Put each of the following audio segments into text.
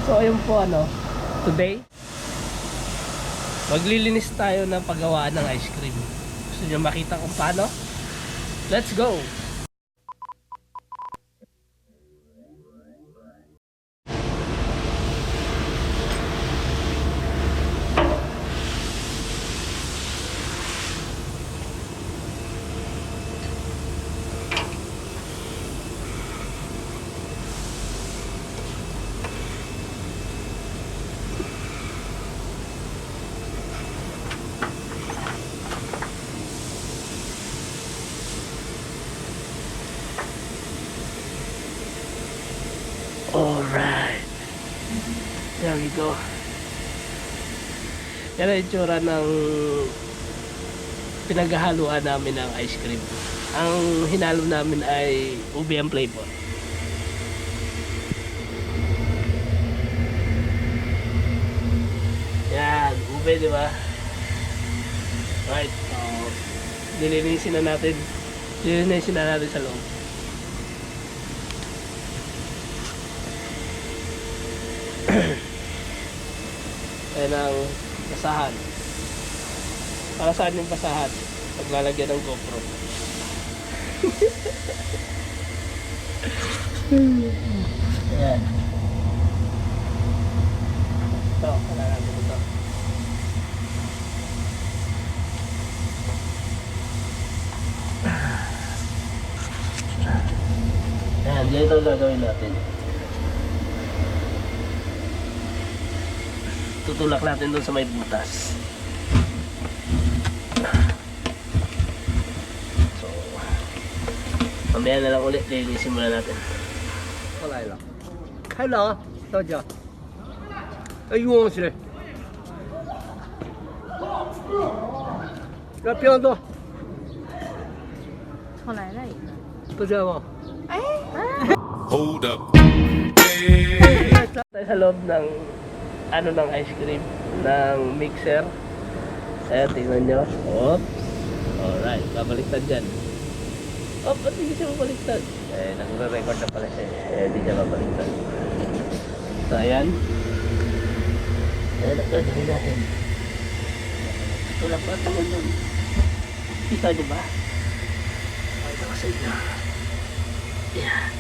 So ayun po today maglilinis tayo ng paggawa ng ice cream. Gusto nyo makita kung paano? Let's go! Alright. There we go. Yan ang itsura ng pinaghahaluan namin ng ice cream. Ang hinalo namin ay ube ang flavor. Yan, ube, di ba? Right. So, dilinisin na natin. Dilinisin na natin sa loob. Ayan ang basahan. Para saan yung basahan? Paglalagyan ng GoPro. Ayan. Ito, kailangan ito. Ayan, dito gagawin natin. Tutulak natin doon sa may butas. So, mamaya na lang ulit, linisin muna natin. 过来了，开了，大家。哎呦，我去！那标多，出来了一个。不知道吗？ Hold up. Tayo sa loob ng ng ice cream ng mixer. Ayan, tingnan nyo. Oops. Alright, babaliktad dyan. Oh, ba't hindi siya babaliktad? Eh, nagre-record na pala siya. Eh, hindi siya babaliktad. So, ayan. Ayan, nagkagawin natin. Tulak ba ito nun? Kita nyo ba? Ay, nakasay na. Ayan.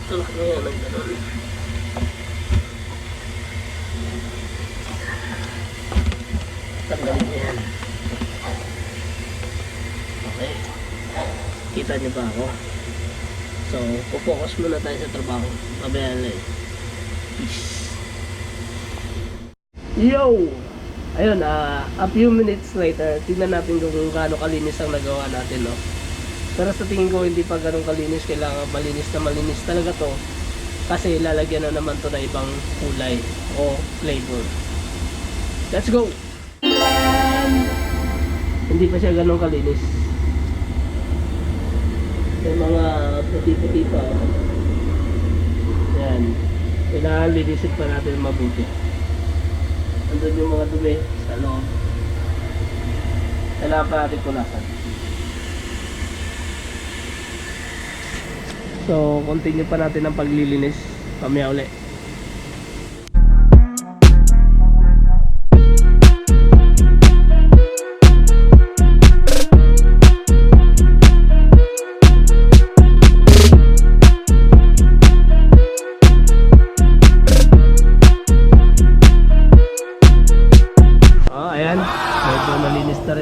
Tulak nyo yan ng gano'n. Tanggalin niya yan. Okay. Kita niyo ba ako? So, focus muna tayo sa trabaho. Pabayaan lang. Peace. Yo! Ayun, a few minutes later, tingnan natin kung gaano kalinis ang nagawa natin, no? Pero sa tingin ko, hindi pa ganun kalinis. Kailangan malinis na malinis talaga to. Kasi lalagyan na naman to na ibang kulay o flavor. Let's go! Hindi pa siya ganun kalinis. May mga puti-puti pa. Yan. Kailangan linisin pa natin mabuti. Andun yung mga dumi sa loob. Kailangan pa natin punasan. So, continue pa natin ang paglilinis. Pamaya ulit.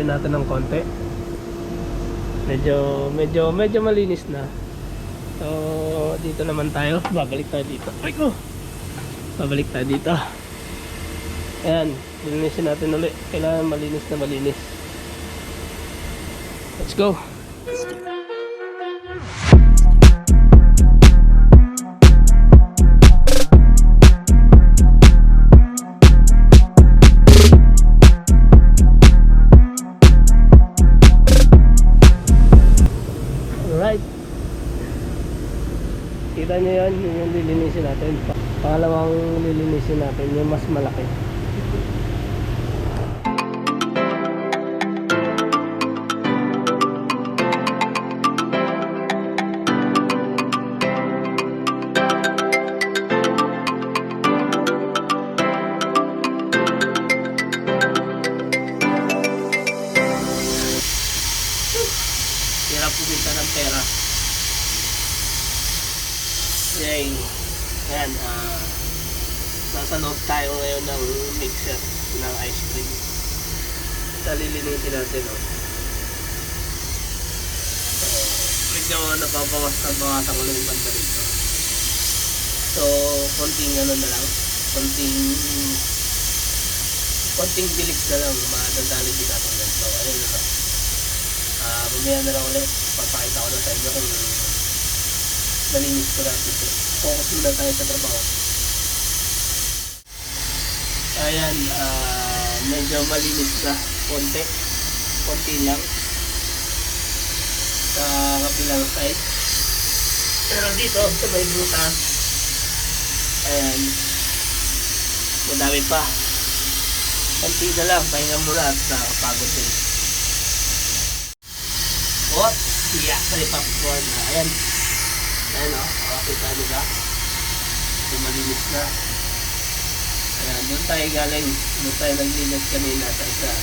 Natin ng konti. Medyo malinis na. So, dito naman tayo. Babalik tayo dito. Ay ko. Babalik tayo dito. Ayan, linisin natin ulit. Kailangan malinis na malinis. Let's go. Kita nyo yan, yung lilinisin natin. Pangalawang lilinisin natin, yung mas malaki. Yay. Ayan, nasa loob tayo ngayon ng mixer ng ice cream. Lilinisin natin, oh. So, medyo nababawasan ko na yung banda rito. So, konting ano na lang, konting bilik na lang, madadali din natin yan. So, ayun na lang. Mamaya na lang ulit, papakita ko na sa inyo kung nalinis ko natin ito. Focus muna tayo sa trabaho. Ayan, medyo malinis na, konti lang sa kabilang side. Pero dito sa may butas, ayan, madami pa. Konti na lang, pahinga muna at nakakapagod din. What? Yeah, sorry, popcorn. Ayan. Ayan, o. Kita nyo ba? Ito malinis na. Ayan, doon tayo galing. Doon tayo naglinis kanina sa isa.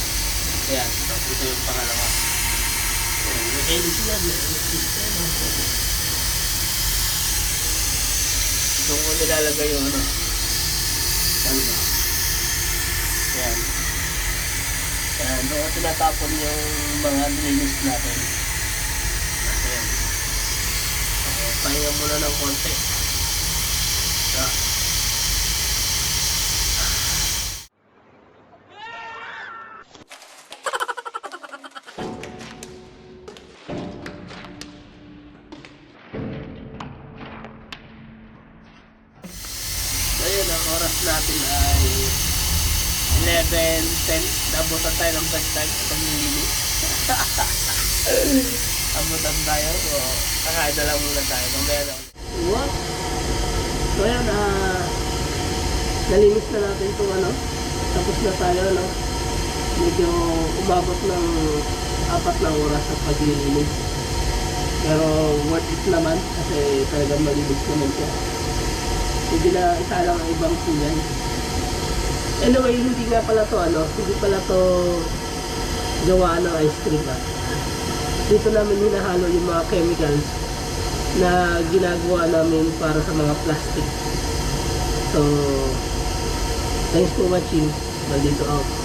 Ayan, so, ito yung pangalawa. Ayan, nag-edit yan. Doon ko nilalagay yung ano. Ano ba? Ayan. Ayan, doon ko tinatapon yung mga nilinis natin. Ayan. Pahinga muna ng konti. Ayun, ang oras natin ay 11:10. Nabutan tayo ng best time sa paglilinis. Abutan tayo. So, kakain na lang muna tayo. Mamaya na. What? So, ayan, nalinis na natin itong ano. Tapos na tayo, no? Medyo umabot ng 4 na oras sa paglilinis. Pero worth it naman kasi talagang malinis naman siya. Hindi na isa lang ang ibang kulay. Anyway, hindi nga pala to ano, hindi pala to gawa ng ice cream ba. Dito namin hinahalo yung mga chemicals na ginagawa namin para sa mga plastic. So, thanks for watching. Maldito out.